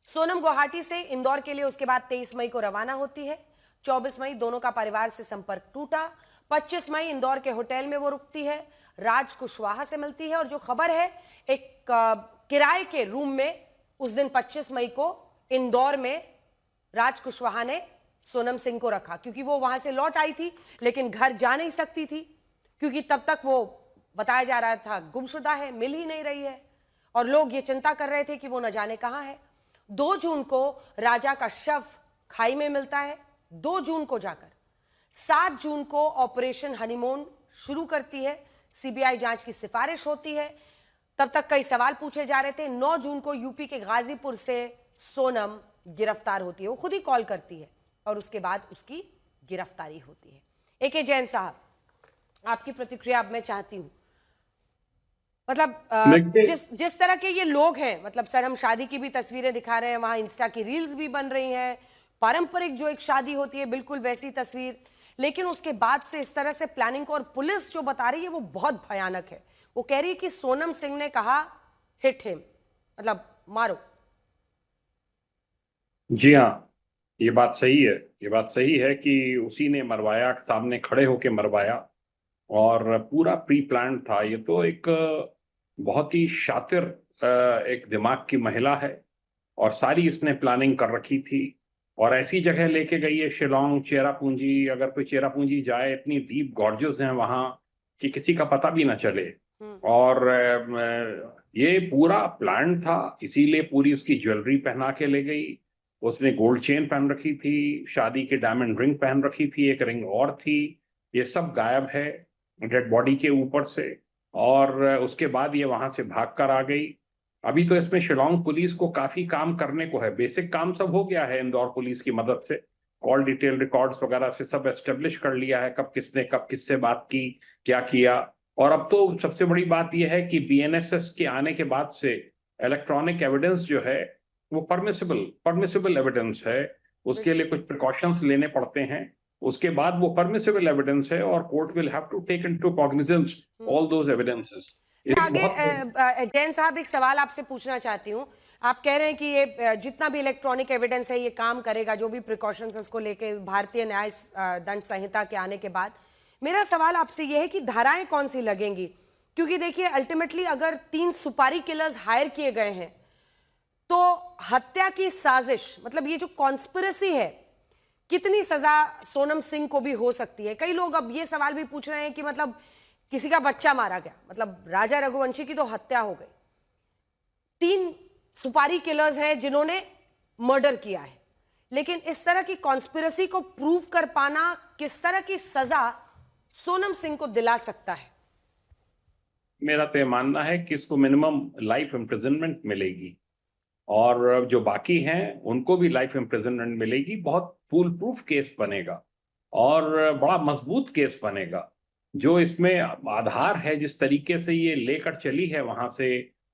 सोनम गुवाहाटी से इंदौर के लिए उसके बाद 23 मई को रवाना होती है। 24 मई दोनों का परिवार से संपर्क टूटा। 25 मई इंदौर के होटल में वो रुकती है, राज कुशवाहा से मिलती है। और जो खबर है, एक किराए के रूम में उस दिन 25 मई को इंदौर में राज कुशवाहा ने सोनम सिंह को रखा, क्योंकि वो वहां से लौट आई थी लेकिन घर जा नहीं सकती थी, क्योंकि तब तक वो बताया जा रहा था गुमशुदा है, मिल ही नहीं रही है और लोग ये चिंता कर रहे थे कि वो न जाने कहां है। 2 जून को राजा का शव खाई में मिलता है। 2 जून को जाकर 7 जून को ऑपरेशन हनीमून शुरू करती है। सीबीआई जांच की सिफारिश होती है। तब तक कई सवाल पूछे जा रहे थे। 9 जून को यूपी के गाजीपुर से सोनम गिरफ्तार होती है। वो खुद ही कॉल करती है और उसके बाद उसकी गिरफ्तारी होती है। एके जैन साहब, आपकी प्रतिक्रिया अब मैं चाहती हूं। मतलब जिस तरह के ये लोग हैं, मतलब सर हम शादी की भी तस्वीरें दिखा रहे हैं, वहां इंस्टा की रील्स भी बन रही हैं, पारंपरिक जो एक शादी होती है बिल्कुल वैसी तस्वीर, लेकिन उसके बाद से इस तरह से प्लानिंग को, और पुलिस जो बता रही है वो बहुत भयानक है। वो कह रही है कि सोनम सिंह ने कहा हिट हिम, मतलब मारो। जी हाँ, ये बात सही है। ये बात सही है कि उसी ने मरवाया, सामने खड़े होके मरवाया और पूरा प्री प्लान था। ये तो एक बहुत ही शातिर एक दिमाग की महिला है और सारी इसने प्लानिंग कर रखी थी और ऐसी जगह लेके गई है शिलोंग, चेरापूंजी। अगर कोई चेरापूंजी जाए, इतनी डीप गॉर्जेस हैं वहाँ कि किसी का पता भी ना चले। और ये पूरा प्लान था, इसीलिए पूरी उसकी ज्वेलरी पहना के ले गई। उसने गोल्ड चेन पहन रखी थी, शादी के डायमंड रिंग पहन रखी थी, एक रिंग और थी। ये सब गायब है डेड बॉडी के ऊपर से। और उसके बाद ये वहां से भाग कर आ गई। अभी तो इसमें शिलोंग पुलिस को काफी काम करने को है। बेसिक काम सब हो गया है इंदौर पुलिस की मदद से। कॉल डिटेल रिकॉर्ड्स वगैरह से सब एस्टेब्लिश कर लिया है, कब किसने कब किससे बात की, क्या किया। और अब तो सबसे बड़ी बात यह है कि बीएनएसएस के आने के बाद से इलेक्ट्रॉनिक एविडेंस जो है वो परमिसिबल एविडेंस है। उसके लिए कुछ प्रिकॉशंस लेने पड़ते हैं। उसके बाद वो परमिसिबल एविडेंस है और court will have to take into cognizance all those evidences. आगे जैन साहब एक सवाल आपसे पूछना चाहती हूँ। आप कह रहे हैं कि ये जितना भी इलेक्ट्रॉनिक एविडेंस है ये काम करेगा, जो भी प्रिकॉशंस उसको लेके भारतीय न्याय दंड संहिता के आने के बाद। मेरा सवाल आपसे ये है कि धाराएं कौन सी लगेंगी, क्योंकि देखिए अल्टीमेटली अगर 3 सुपारी किलर्स हायर किए गए हैं तो हत्या की साजिश, मतलब ये जो कॉन्स्पिरेसी है, कितनी सजा सोनम सिंह को भी हो सकती है। कई लोग अब ये सवाल भी पूछ रहे हैं कि मतलब किसी का बच्चा मारा गया, मतलब राजा रघुवंशी की तो हत्या हो गई, 3 सुपारी किलर्स हैं जिन्होंने मर्डर किया है, लेकिन इस तरह की कॉन्स्पिरेसी को प्रूव कर पाना किस तरह की सजा सोनम सिंह को दिला सकता है? मेरा तो यह मानना है कि इसको मिनिमम लाइफ इम्प्रिजनमेंट मिलेगी और जो बाकी हैं उनको भी लाइफ इम्प्रिजनमेंट मिलेगी। बहुत फुल प्रूफ केस बनेगा और बड़ा मजबूत केस बनेगा। जो इसमें आधार है, जिस तरीके से ये लेकर चली है, वहां से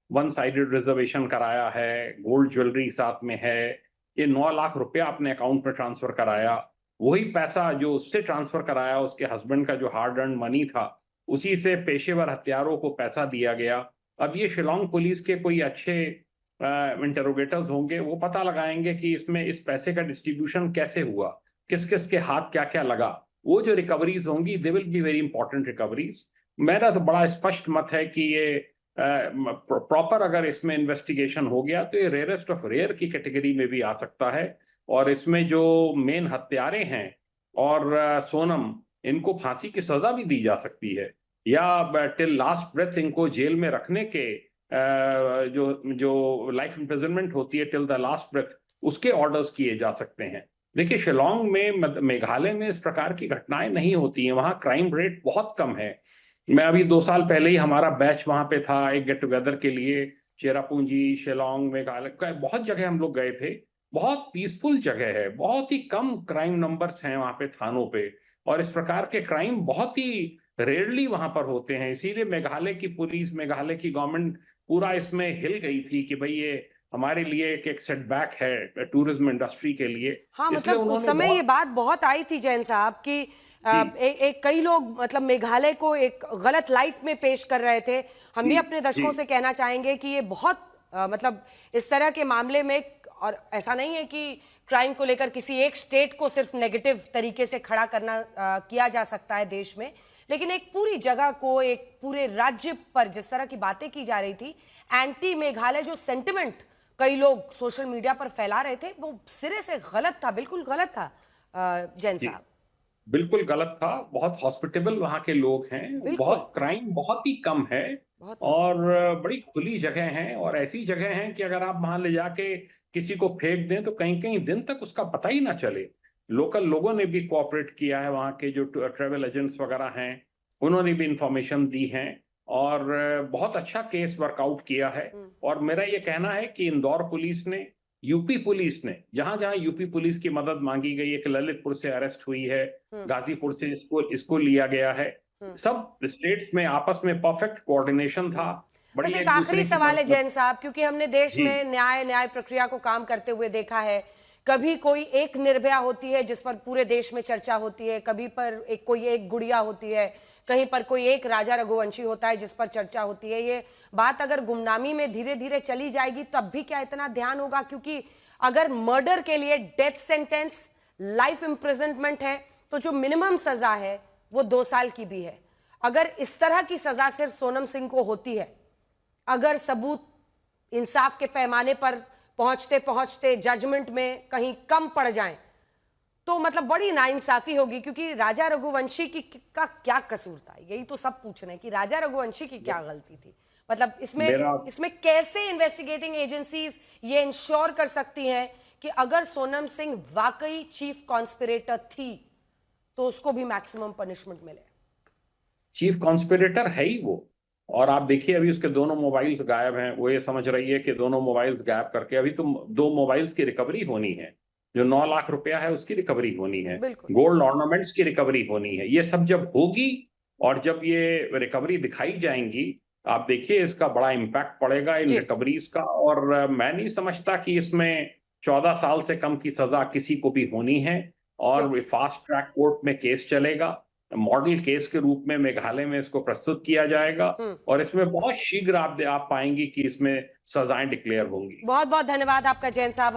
1 साइडेड रिजर्वेशन कराया है, गोल्ड ज्वेलरी साथ में है, ये 9 लाख रुपया अपने अकाउंट में ट्रांसफर कराया, वही पैसा जो उससे ट्रांसफर कराया, उसके हस्बैंड का जो हार्ड अर्न मनी था, उसी से पेशेवर हत्यारों को पैसा दिया गया। अब ये शिलोंग पुलिस के कोई अच्छे इंटरोगेटर्स होंगे, वो पता लगाएंगे कि इसमें इस पैसे का डिस्ट्रीब्यूशन कैसे हुआ, किस किस के हाथ क्या क्या लगा। वो जो रिकवरीज होंगी they will be very important recoveries. मेरा तो बड़ा स्पष्ट मत है कि ये प्रॉपर अगर इसमें इन्वेस्टिगेशन हो गया तो ये रेयरेस्ट ऑफ रेयर की कैटेगरी में भी आ सकता है, और इसमें जो मेन हत्यारे हैं और सोनम, इनको फांसी की सजा भी दी जा सकती है, या टिल लास्ट ब्रेथ इनको जेल में रखने के जो लाइफ इम्प्रिजनमेंट होती है टिल द लास्ट ब्रेथ, उसके ऑर्डर्स किए जा सकते हैं। देखिए शिलोंग में, मेघालय में इस प्रकार की घटनाएं नहीं होती हैं, वहाँ क्राइम रेट बहुत कम है। मैं अभी 2 साल पहले ही हमारा बैच वहां पे था एक गेट टुगेदर के लिए, चेरापूंजी, शिलोंग, मेघालय, बहुत जगह हम लोग गए थे। बहुत पीसफुल जगह है, बहुत ही कम क्राइम नंबर्स हैं वहां पे थानों पे, और इस प्रकार के क्राइम बहुत ही रेयरली वहां पर होते हैं। इसीलिए मेघालय की पुलिस, मेघालय की गवर्नमेंट पूरा इसमें हिल गई थी कि भाई ये हमारे लिए एक सेटबैक है टूरिज्म इंडस्ट्री के लिए। हाँ, मतलब उस समय ये बात बहुत आई थी जैन साहब की कई लोग मतलब मेघालय को एक गलत लाइट में पेश कर रहे थे। हम भी अपने दर्शकों से कहना चाहेंगे कि ये बहुत मतलब इस तरह के मामले में, और ऐसा नहीं है कि क्राइम को लेकर किसी एक स्टेट को सिर्फ नेगेटिव तरीके से खड़ा करना किया जा सकता है देश में, लेकिन एक पूरी जगह को, एक पूरे राज्य पर जिस तरह की बातें की जा रही थी, एंटी मेघालय जो सेंटिमेंट कई लोग सोशल मीडिया पर फैला रहे थे, वो सिरे से गलत था, बिल्कुल गलत था। जैन साहब, बिल्कुल गलत था। बहुत हॉस्पिटेबल वहाँ के लोग हैं, बहुत क्राइम बहुत ही कम है, और बड़ी खुली जगह है, और ऐसी जगह है कि अगर आप वहां ले जाके किसी को फेंक दें तो कहीं कहीं दिन तक उसका पता ही ना चले। लोकल लोगों ने भी कोऑपरेट किया है, वहाँ के जो ट्रेवल एजेंट्स वगैरह हैं उन्होंने भी इंफॉर्मेशन दी है, और बहुत अच्छा केस वर्कआउट किया है। और मेरा ये कहना है कि इंदौर पुलिस ने, यूपी पुलिस ने, जहां जहां यूपी पुलिस की मदद मांगी गई है, कि ललितपुर से अरेस्ट हुई है, गाजीपुर से इसको लिया गया है, सब स्टेट्स में आपस में परफेक्ट कोऑर्डिनेशन था। बस एक आखिरी सवाल है जैन साहब, क्योंकि हमने देश में न्याय प्रक्रिया को काम करते हुए देखा है, कभी कोई एक निर्भया होती है जिस पर पूरे देश में चर्चा होती है, कभी पर कोई एक गुड़िया होती है, कहीं पर कोई एक राजा रघुवंशी होता है जिस पर चर्चा होती है। ये बात अगर गुमनामी में धीरे धीरे चली जाएगी तब भी क्या इतना ध्यान होगा? क्योंकि अगर मर्डर के लिए डेथ सेंटेंस, लाइफ इम्प्रिजनमेंट है, तो जो मिनिमम सजा है वो 2 साल की भी है। अगर इस तरह की सजा सिर्फ सोनम सिंह को होती है, अगर सबूत इंसाफ के पैमाने पर पहुंचते पहुंचते जजमेंट में कहीं कम पड़ जाएं, तो मतलब बड़ी नाइंसाफी होगी। क्योंकि राजा रघुवंशी का क्या कसूर था, यही तो सब पूछ रहे हैं कि राजा रघुवंशी की क्या गलती थी। मतलब इसमें कैसे इन्वेस्टिगेटिंग एजेंसीज ये इंश्योर कर सकती हैं कि अगर सोनम सिंह वाकई चीफ कॉन्स्पिरेटर थी तो उसको भी मैक्सिमम पनिशमेंट मिले? चीफ कॉन्स्पिरेटर है ही वो। और आप देखिए अभी उसके दोनों मोबाइल्स गायब हैं, वो ये समझ रही है कि दोनों मोबाइल्स गायब करके, अभी तो 2 मोबाइल्स की रिकवरी होनी है, जो 9 लाख रुपया है उसकी रिकवरी होनी है, गोल्ड ऑर्नामेंट्स की रिकवरी होनी है। ये सब जब होगी और जब ये रिकवरी दिखाई जाएंगी, आप देखिए इसका बड़ा इम्पैक्ट पड़ेगा इन रिकवरीज का। और मैं नहीं समझता कि इसमें 14 साल से कम की सजा किसी को भी होनी है, और फास्ट ट्रैक कोर्ट में केस चलेगा, मॉडल केस के रूप में मेघालय में इसको प्रस्तुत किया जाएगा, और इसमें बहुत शीघ्र आप पाएंगी कि इसमें सजाएं डिक्लेयर होंगी। बहुत बहुत धन्यवाद आपका जैन साहब।